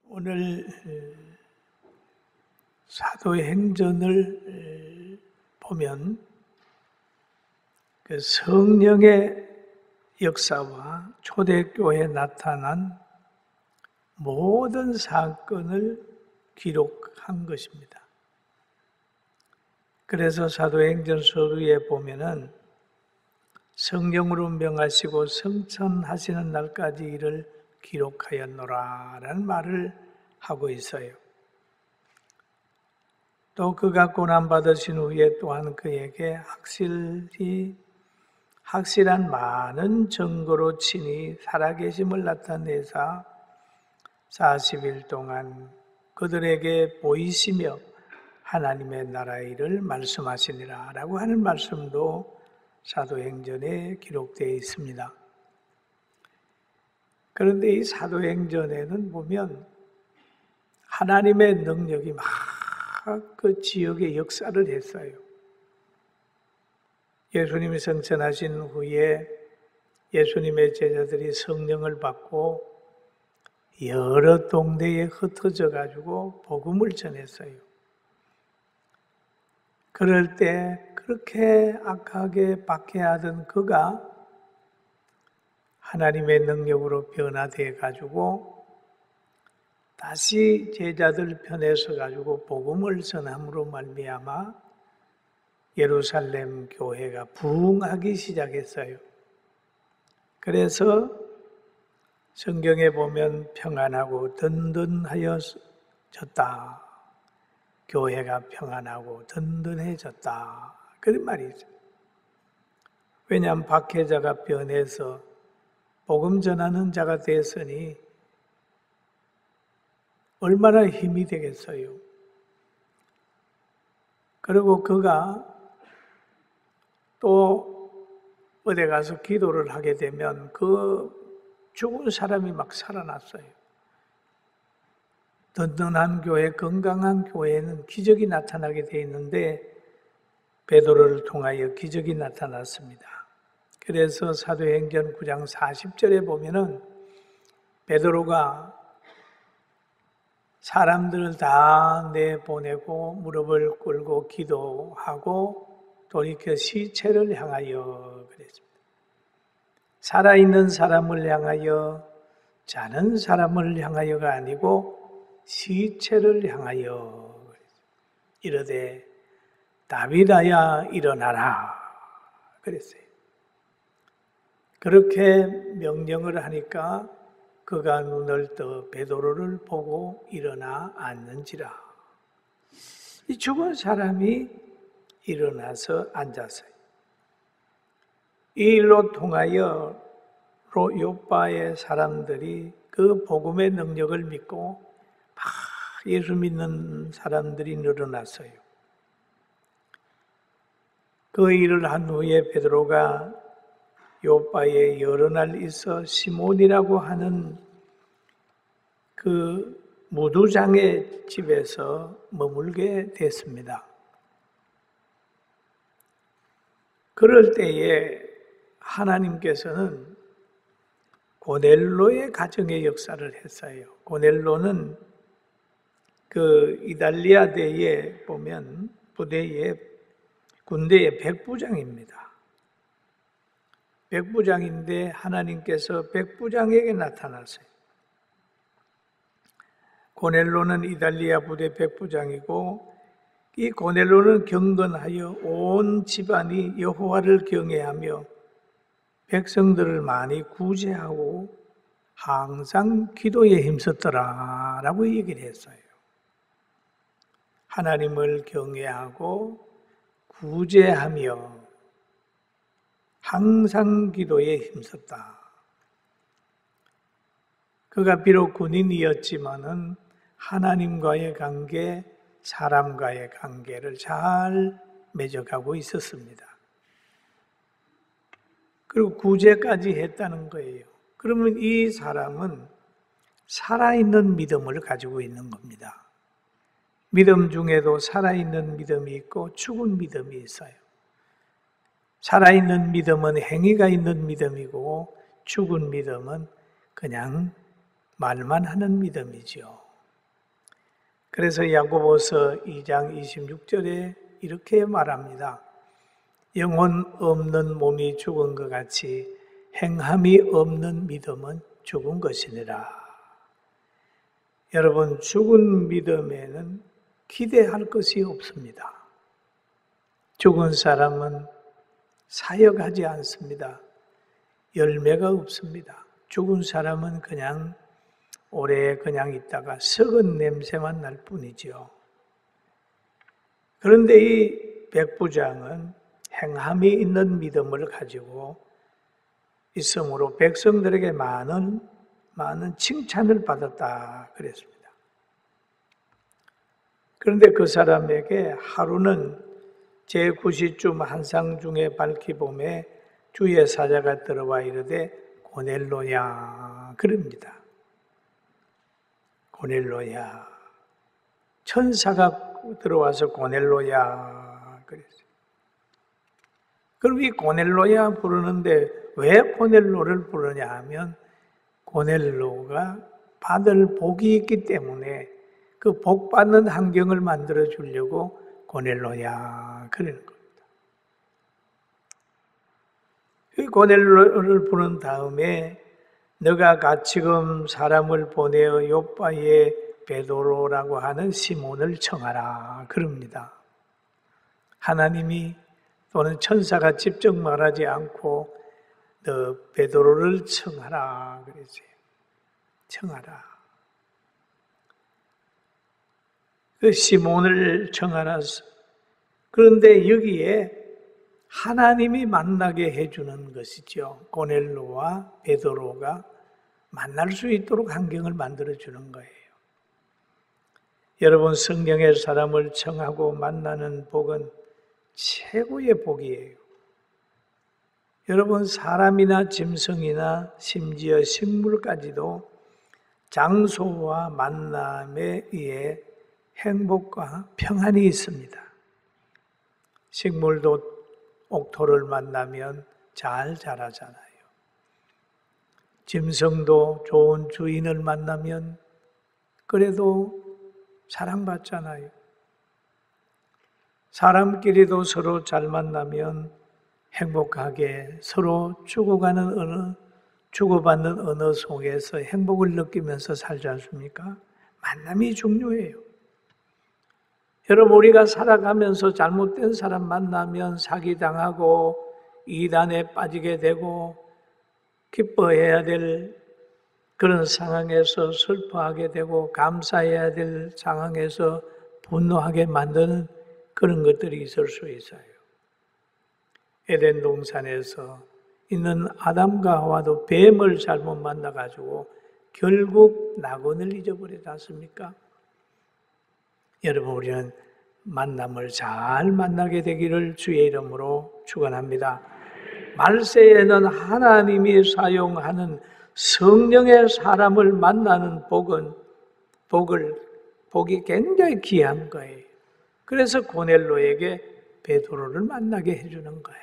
오늘 사도행전을 보면 그 성령의 역사와 초대교회에 나타난 모든 사건을 기록한 것입니다. 그래서 사도행전 서두에 보면은 성령으로 명하시고 성천하시는 날까지 이를 기록하였노라 라는 말을 하고 있어요. 또 그가 고난받으신 후에 또한 그에게 확실한 많은 증거로 친히 살아계심을 나타내사 40일 동안 그들에게 보이시며 하나님의 나라의 일을 말씀하시니라 라고 하는 말씀도 사도행전에 기록되어 있습니다. 그런데 이 사도행전에는 보면 하나님의 능력이 막 그 지역에 역사를 했어요. 예수님이 성천하신 후에 예수님의 제자들이 성령을 받고 여러 동네에 흩어져 가지고 복음을 전했어요. 그럴 때 그렇게 악하게 박해하던 그가 하나님의 능력으로 변화되어 가지고 다시 제자들 편에 서 가지고 복음을 전함으로 말미암아 예루살렘 교회가 부흥하기 시작했어요. 그래서 성경에 보면 평안하고 든든하여졌다. 교회가 평안하고 든든해졌다. 그런 말이 있어요. 왜냐하면 박해자가 변해서 복음 전하는 자가 됐으니 얼마나 힘이 되겠어요. 그리고 그가 또 어디 가서 기도를 하게 되면 그 죽은 사람이 막 살아났어요. 든든한 교회, 건강한 교회는 기적이 나타나게 돼 있는데 베드로를 통하여 기적이 나타났습니다. 그래서 사도행전 9장 40절에 보면은 베드로가 사람들을 다 내보내고 무릎을 꿇고 기도하고 돌이켜 시체를 향하여 그랬습니다. 살아있는 사람을 향하여, 자는 사람을 향하여가 아니고 시체를 향하여 이르되 다윗아야 일어나라 그랬어요. 그렇게 명령을 하니까 그가 눈을 떠 베드로를 보고 일어나 앉는지라. 이 죽은 사람이 일어나서 앉았어요. 이 일로 통하여 요빠의 사람들이 그 복음의 능력을 믿고 막 예수 믿는 사람들이 늘어났어요. 그 일을 한 후에 베드로가 요빠에 여러 날 있어 시몬이라고 하는 그 무두장의 집에서 머물게 됐습니다. 그럴 때에 하나님께서는 고넬로의 가정의 역사를 했어요. 고넬로는 그 이달리아대에 보면 군대의 백부장입니다. 백부장인데 하나님께서 백부장에게 나타났어요. 고넬로는 이달리아 부대 백부장이고 이 고넬로는 경건하여 온 집안이 여호와를 경외하며 백성들을 많이 구제하고 항상 기도에 힘썼더라 라고 얘기를 했어요. 하나님을 경외하고 구제하며 항상 기도에 힘썼다. 그가 비록 군인이었지만은 하나님과의 관계, 사람과의 관계를 잘 맺어가고 있었습니다. 그리고 구제까지 했다는 거예요. 그러면 이 사람은 살아있는 믿음을 가지고 있는 겁니다. 믿음 중에도 살아있는 믿음이 있고 죽은 믿음이 있어요. 살아있는 믿음은 행위가 있는 믿음이고 죽은 믿음은 그냥 말만 하는 믿음이죠. 그래서 야고보서 2장 26절에 이렇게 말합니다. 영혼 없는 몸이 죽은 것 같이 행함이 없는 믿음은 죽은 것이니라. 여러분, 죽은 믿음에는 기대할 것이 없습니다. 죽은 사람은 사역하지 않습니다. 열매가 없습니다. 죽은 사람은 그냥 오래 그냥 있다가 썩은 냄새만 날 뿐이죠. 그런데 이 백부장은 행함이 있는 믿음을 가지고 있으므로 백성들에게 많은 칭찬을 받았다 그랬습니다. 그런데 그 사람에게 하루는 제9시쯤 한상 중에 밝히 봄에 주의 사자가 들어와 이르되 고넬로야 그럽니다. 고넬로야. 천사가 들어와서 고넬로야 그랬어요. 그럼 이 고넬로야 부르는데 왜 고넬로를 부르냐 하면 고넬로가 받을 복이 있기 때문에 그 복 받는 환경을 만들어 주려고 고넬로야 그러는 겁니다. 그 고넬로를 부른 다음에 너가 가치금 사람을 보내어 요빠에 베드로라고 하는 시몬을 청하라 그럽니다. 하나님이 또는 천사가 직접 말하지 않고 너 베드로를 청하라 그랬어요. 청하라. 그 시몬을 청하라. 그런데 여기에 하나님이 만나게 해주는 것이죠. 고넬로와 베드로가 만날 수 있도록 환경을 만들어주는 거예요. 여러분, 성경의 사람을 청하고 만나는 복은 최고의 복이에요. 여러분, 사람이나 짐승이나 심지어 식물까지도 장소와 만남에 의해 행복과 평안이 있습니다. 식물도 옥토를 만나면 잘 자라잖아요. 짐승도 좋은 주인을 만나면 그래도 사랑받잖아요. 사람끼리도 서로 잘 만나면 행복하게 서로 주고받는 언어 속에서 행복을 느끼면서 살지 않습니까? 만남이 중요해요. 여러분, 우리가 살아가면서 잘못된 사람 만나면 사기당하고 이단에 빠지게 되고 기뻐해야 될 그런 상황에서 슬퍼하게 되고 감사해야 될 상황에서 분노하게 만드는 그런 것들이 있을 수 있어요. 에덴 동산에서 있는 아담과 하와도 뱀을 잘못 만나가지고 결국 낙원을 잊어버리지 않습니까? 여러분, 우리는 만남을 잘 만나게 되기를 주의 이름으로 축원합니다. 말세에는 하나님이 사용하는 성령의 사람을 만나는 복이 굉장히 귀한 거예요. 그래서 고넬로에게 베드로를 만나게 해주는 거예요.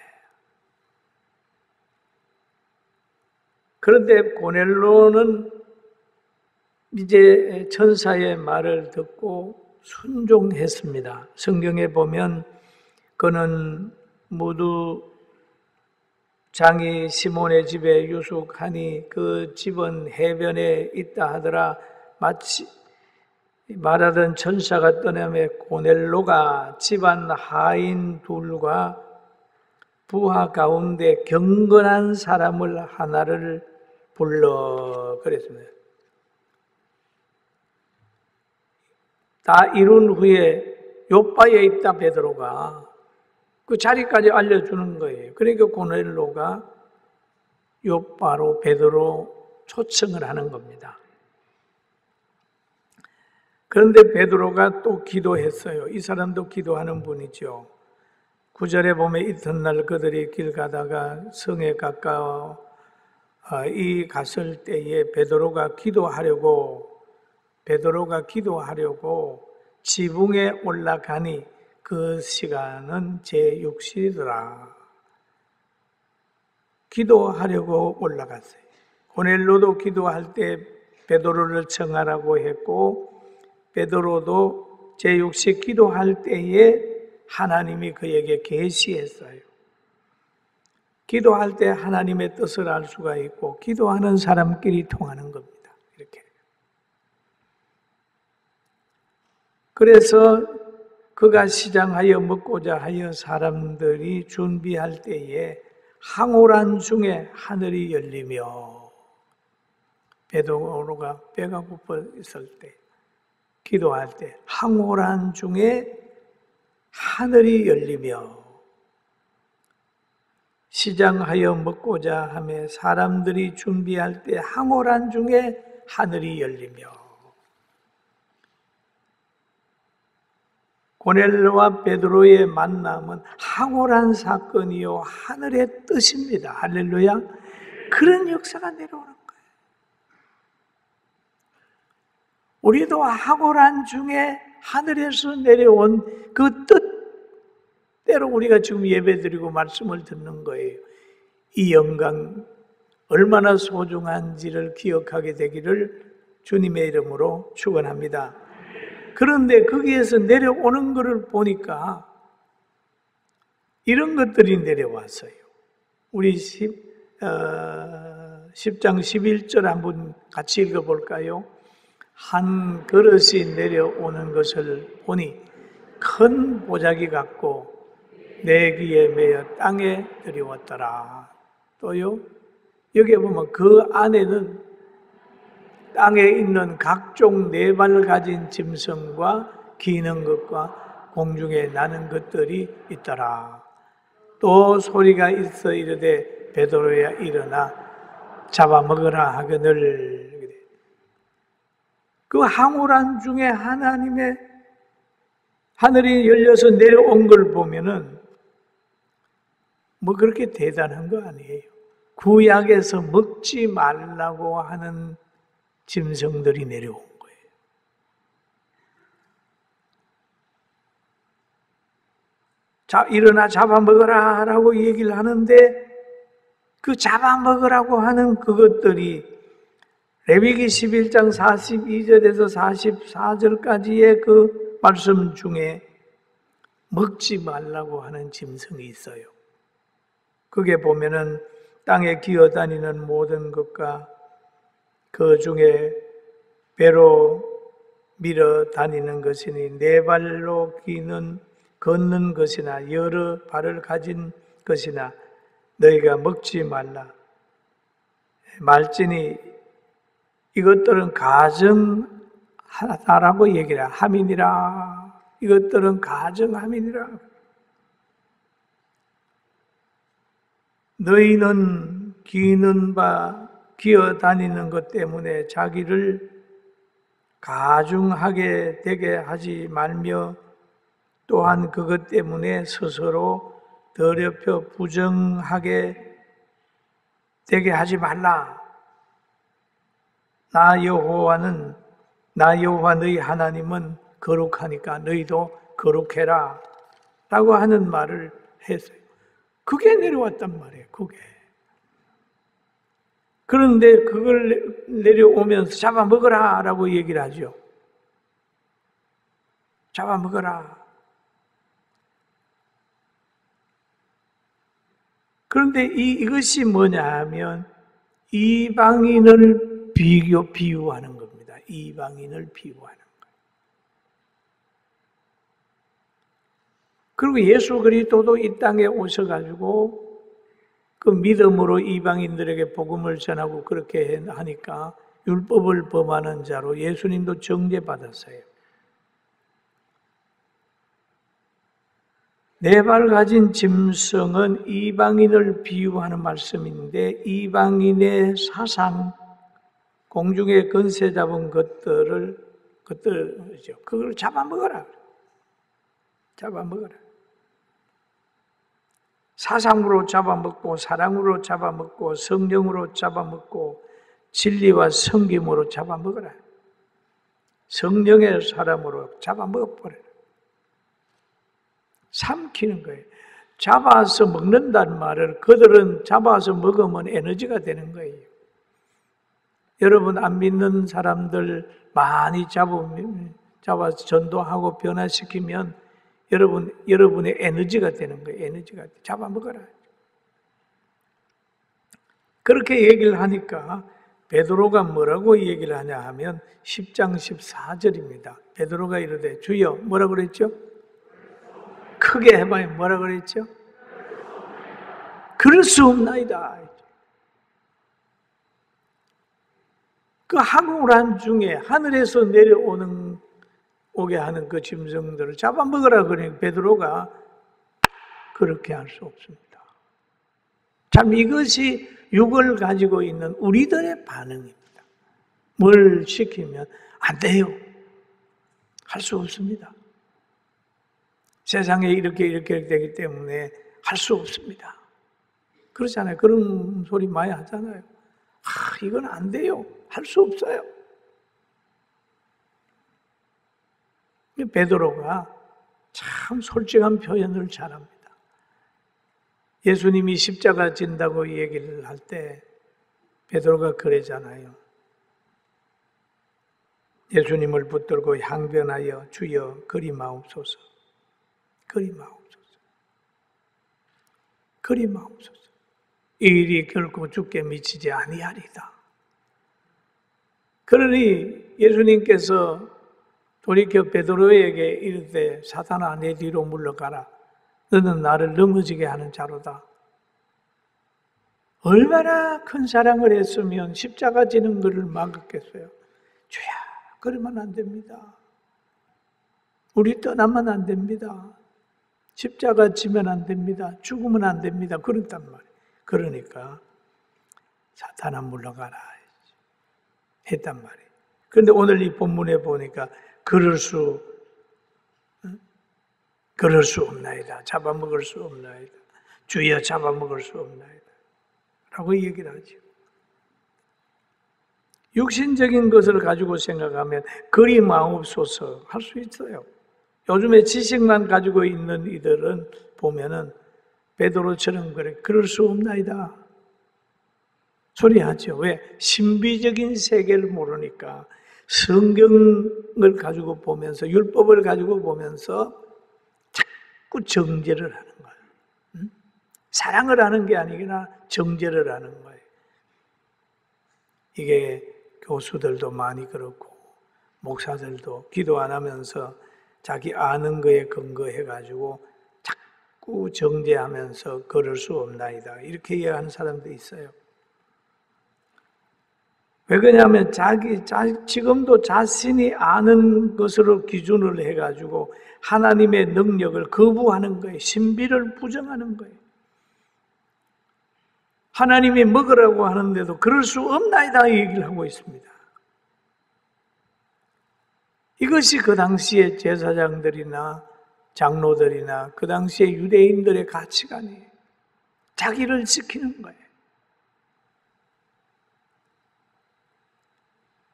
그런데 고넬로는 이제 천사의 말을 듣고 순종했습니다. 성경에 보면 그는 모두 장이 시몬의 집에 유숙하니 그 집은 해변에 있다 하더라. 마치 말하던 천사가 떠나며 고넬로가 집안 하인 둘과 부하 가운데 경건한 사람을 하나를 불러 그랬습니다. 다 이룬 후에 요빠에 있다 베드로가 그 자리까지 알려주는 거예요. 그러니까 고넬로가 요빠로 베드로 초청을 하는 겁니다. 그런데 베드로가 또 기도했어요. 이 사람도 기도하는 분이죠. 9절에 보면 이튿날 그들이 길 가다가 성에 가까워 갔을 때에 베드로가 기도하려고 지붕에 올라가니 그 시간은 제6시더라. 기도하려고 올라갔어요. 고넬로도 기도할 때 베드로를 청하라고 했고 베드로도 제6식 기도할 때에 하나님이 그에게 계시했어요. 기도할 때 하나님의 뜻을 알 수가 있고 기도하는 사람끼리 통하는 겁니다. 이렇게. 그래서 그가 시장하여 먹고자 하여 사람들이 준비할 때에 항오란 중에 하늘이 열리며, 베드로가 배가 고파 있을 때 기도할 때 항오란 중에 하늘이 열리며, 시장하여 먹고자 하며 사람들이 준비할 때 항오란 중에 하늘이 열리며, 고넬료와 베드로의 만남은 항오란 사건이요 하늘의 뜻입니다. 할렐루야. 그런 역사가 내려오는 거예요. 우리도 항오란 중에 하늘에서 내려온 그 뜻대로 우리가 지금 예배드리고 말씀을 듣는 거예요. 이 영광 얼마나 소중한지를 기억하게 되기를 주님의 이름으로 축원합니다. 그런데 거기에서 내려오는 것을 보니까 이런 것들이 내려왔어요. 우리 10장 11절 한번 같이 읽어볼까요? 한 그릇이 내려오는 것을 보니 큰 보자기 같고 내 귀에 매어 땅에 들이웠더라. 또요, 여기에 보면 그 안에는 땅에 있는 각종 네 발 가진 짐승과 기는 것과 공중에 나는 것들이 있더라. 또 소리가 있어 이르되 베드로야 일어나 잡아먹으라 하거늘. 그 항오란 중에 하나님의 하늘이 열려서 내려온 걸 보면은 뭐 그렇게 대단한 거 아니에요. 구약에서 먹지 말라고 하는 짐승들이 내려온 거예요. 자, 일어나 잡아먹어라 라고 얘기를 하는데 그 잡아먹으라고 하는 그것들이 레위기 11장 42절에서 44절까지의 그 말씀 중에 먹지 말라고 하는 짐승이 있어요. 그게 보면은 땅에 기어다니는 모든 것과 그 중에 배로 밀어 다니는 것이니 네 발로 걷는 것이나 여러 발을 가진 것이나 너희가 먹지 말라. 말지니 이것들은 가정하라고 얘기를 함이니라. 이것들은 가정함이니라. 너희는 기어다니는 것 때문에 자기를 가중하게 되게 하지 말며 또한 그것 때문에 스스로 더럽혀 부정하게 되게 하지 말라. 나 여호와 너희 하나님은 거룩하니까 너희도 거룩해라 라고 하는 말을 했어요. 그게 내려왔단 말이에요. 그게. 그런데 그걸 내려오면서 잡아먹어라 라고 얘기를 하죠. 잡아먹어라. 그런데 이것이 뭐냐 하면 이방인을 비유하는 겁니다. 이방인을 비유하는 거예요. 그리고 예수 그리스도도 이 땅에 오셔가지고 그 믿음으로 이방인들에게 복음을 전하고 그렇게 하니까 율법을 범하는 자로 예수님도 정죄받았어요. 네 발 가진 짐승은 이방인을 비유하는 말씀인데 이방인의 사상, 공중에 건세 잡은 그걸 잡아먹어라. 잡아먹어라. 사상으로 잡아먹고 사랑으로 잡아먹고 성령으로 잡아먹고 진리와 섬김으로 잡아먹어라. 성령의 사람으로 잡아먹어버려라. 삼키는 거예요. 잡아서 먹는다는 말을 그들은 잡아서 먹으면 에너지가 되는 거예요. 여러분 안 믿는 사람들 많이 잡아서 전도하고 변화시키면 여러분의 에너지가 되는 거예요. 에너지가 잡아먹어라. 그렇게 얘기를 하니까 베드로가 뭐라고 얘기를 하냐 하면 10장 14절입니다. 베드로가 이르되 주여 뭐라 그랬죠? 크게 해봐요. 뭐라 그랬죠? 그럴 수 없나이다. 그 항우란 중에 하늘에서 오게 하는 그 짐승들을 잡아먹으라 그러니 베드로가 그렇게 할 수 없습니다. 참 이것이 육을 가지고 있는 우리들의 반응입니다. 뭘 시키면 안 돼요. 할 수 없습니다. 세상에 이렇게 되기 때문에 할 수 없습니다. 그렇잖아요. 그런 소리 많이 하잖아요. 이건 안 돼요. 할 수 없어요. 베드로가 참 솔직한 표현을 잘합니다. 예수님이 십자가 진다고 얘기를 할 때 베드로가 그러잖아요. 예수님을 붙들고 항변하여 주여 그리마옵소서. 그리마옵소서. 그리마옵소서. 이 일이 결코 죽게 미치지 아니하리다. 그러니 예수님께서 돌이켜 베드로에게 이르되 사탄아 내 뒤로 물러가라. 너는 나를 넘어지게 하는 자로다. 얼마나 큰 사랑을 했으면 십자가 지는 것을 막았겠어요. 주야 그러면 안 됩니다. 우리 떠나면 안 됩니다. 십자가 지면 안 됩니다. 죽으면 안 됩니다. 그랬단 말이에요. 그러니까 사탄아 물러가라 했단 말이에요. 그런데 오늘 이 본문에 보니까 그럴 수 없나이다. 잡아먹을 수 없나이다. 주여 잡아먹을 수 없나이다. 라고 얘기를 하죠. 육신적인 것을 가지고 생각하면 그리 마옵소서 할 수 있어요. 요즘에 지식만 가지고 있는 이들은 보면은 베드로처럼 그럴 수 없나이다. 소리하죠. 왜? 신비적인 세계를 모르니까 성경을 가지고 보면서 율법을 가지고 보면서 자꾸 정죄를 하는 거예요. 사랑을 하는 게 아니라 정죄를 하는 거예요. 이게 교수들도 많이 그렇고 목사들도 기도 안 하면서 자기 아는 거에 근거해가지고 자꾸 정죄하면서 그럴 수 없나이다. 이렇게 이해하는 사람도 있어요. 왜 그러냐면 지금도 자신이 아는 것으로 기준을 해가지고 하나님의 능력을 거부하는 거예요. 신비를 부정하는 거예요. 하나님이 먹으라고 하는데도 그럴 수 없나이다 얘기를 하고 있습니다. 이것이 그 당시의 제사장들이나 장로들이나 그 당시의 유대인들의 가치관이에요. 자기를 지키는 거예요.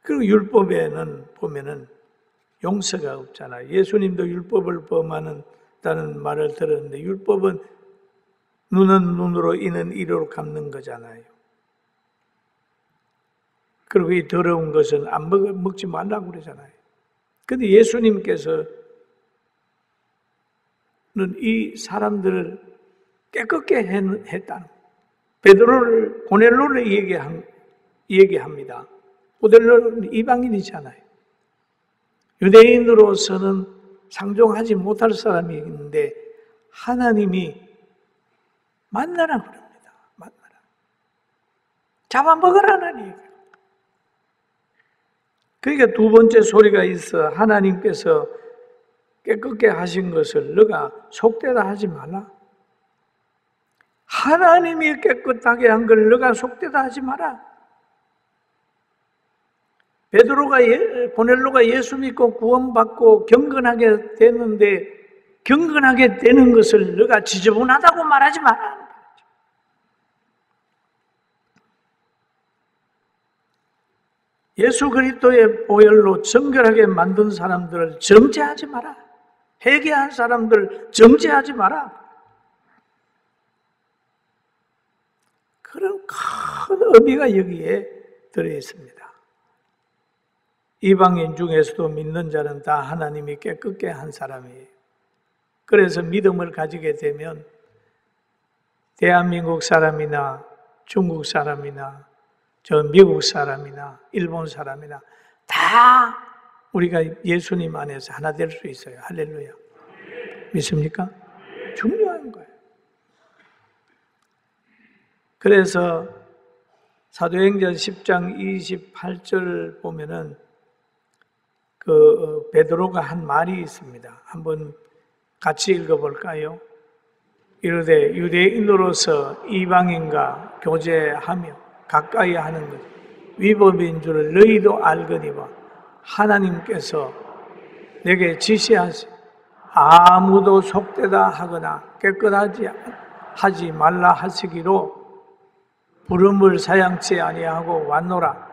그리고 율법에는 보면은 용서가 없잖아요. 예수님도 율법을 범하는다는 말을 들었는데 율법은 눈은 눈으로 이는 이로 갚는 거잖아요. 그리고 이 더러운 것은 먹지 말라고 그러잖아요. 그런데 예수님께서는 이 사람들을 깨끗게 했다는 고넬로를 얘기합니다. 고넬로는 이방인이잖아요. 유대인으로서는 상종하지 못할 사람이 있는데 하나님이 만나라 그럽니다. 만나라. 잡아먹으라는 얘기예요. 그러니까 두 번째 소리가 있어. 하나님께서 깨끗게 하신 것을 너가 속되다 하지 말라. 하나님이 깨끗하게 한 걸 너가 속되다 하지 마라. 고넬로가 예수 믿고 구원받고 경건하게 되는데 경건하게 되는 것을 너가 지저분하다고 말하지 마라. 예수 그리스도의 보혈로 정결하게 만든 사람들을 정죄하지 마라. 회개한 사람들 정죄하지 마라. 그런 큰 의미가 여기에 들어 있습니다. 이방인 중에서도 믿는 자는 다 하나님이 깨끗게 한 사람이에요. 그래서 믿음을 가지게 되면 대한민국 사람이나 중국 사람이나 저 미국 사람이나 일본 사람이나 다 우리가 예수님 안에서 하나 될 수 있어요. 할렐루야. 믿습니까? 중요한 거예요. 그래서 사도행전 10장 28절 보면은 그 베드로가 한 말이 있습니다. 한번 같이 읽어볼까요? 이르되 유대인으로서 이방인과 교제하며 가까이 하는 것 위법인 줄을 너희도 알거니와 하나님께서 내게 지시하시 아무도 속되다 하거나 깨끗하지 하지 말라 하시기로 부름을 사양치 아니하고 왔노라.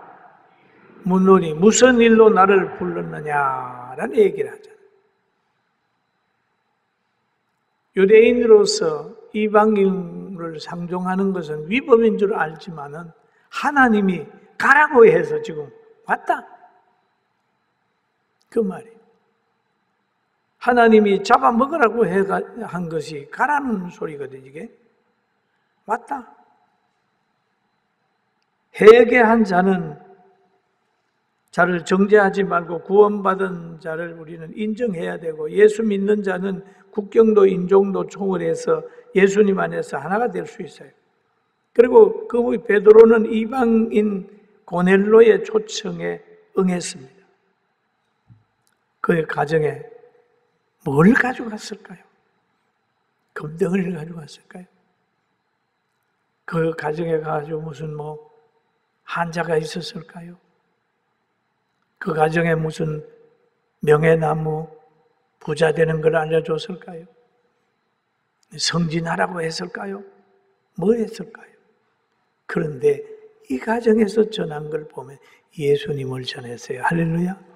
묻노니 무슨 일로 나를 불렀느냐라는 얘기를 하잖아요. 유대인으로서 이방인을 상종하는 것은 위법인 줄 알지만은 하나님이 가라고 해서 지금 왔다. 그 말이에요. 하나님이 잡아먹으라고 한 것이 가라는 소리거든요. 이게 왔다. 회개한 자를 정죄하지 말고 구원받은 자를 우리는 인정해야 되고 예수 믿는 자는 국경도 인종도 초월해서 예수님 안에서 하나가 될 수 있어요. 그리고 그 베드로는 이방인 고넬로의 초청에 응했습니다. 그의 가정에 뭘 가져갔을까요? 금덩이를 가져갔을까요? 그 가정에 가지고 무슨 한자가 있었을까요? 그 가정에 무슨 명예나무 부자 되는 걸 알려줬을까요? 성진하라고 했을까요? 뭐 했을까요? 그런데 이 가정에서 전한 걸 보면 예수님을 전했어요. 할렐루야.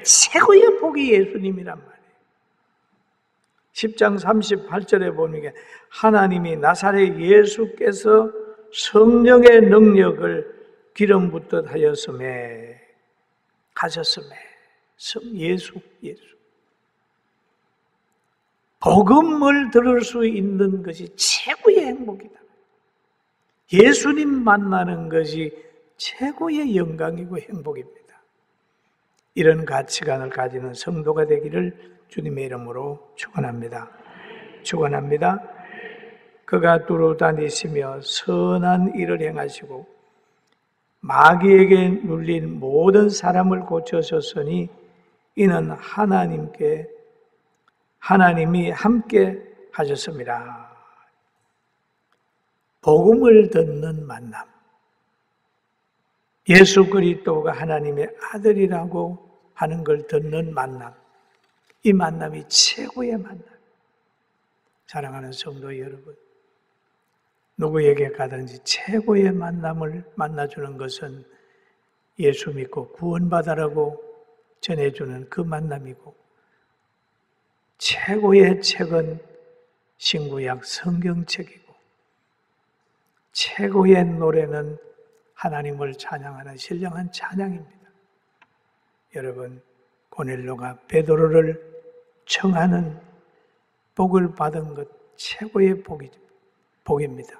최고의 복이 예수님이란 말이에요. 10장 38절에 보니까 하나님이 나사렛 예수께서 성령의 능력을 기름 붓듯 하였음에 가셨음에 예수 복음을 들을 수 있는 것이 최고의 행복이다. 예수님 만나는 것이 최고의 영광이고 행복입니다. 이런 가치관을 가지는 성도가 되기를 주님의 이름으로 축원합니다. 축원합니다. 그가 두루 다니시며 선한 일을 행하시고 마귀에게 눌린 모든 사람을 고쳐셨으니 이는 하나님이 함께 하셨습니다. 복음을 듣는 만남. 예수 그리스도가 하나님의 아들이라고 하는 걸 듣는 만남. 이 만남이 최고의 만남. 사랑하는 성도 여러분, 누구에게 가든지 최고의 만남을 만나주는 것은 예수 믿고 구원받으라고 전해주는 그 만남이고, 최고의 책은 신구약 성경책이고, 최고의 노래는 하나님을 찬양하는 신령한 찬양입니다. 여러분, 고넬로가 베드로를 청하는 복을 받은 것 최고의 복입니다.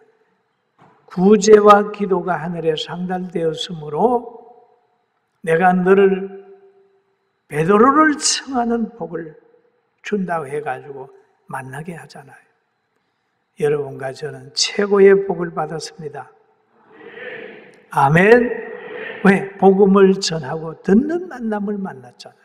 구제와 기도가 하늘에 상달되었으므로 내가 너를 베드로를 청하는 복을 준다고 해가지고 만나게 하잖아요. 여러분과 저는 최고의 복을 받았습니다. 아멘. 왜? 복음을 전하고 듣는 만남을 만났잖아요.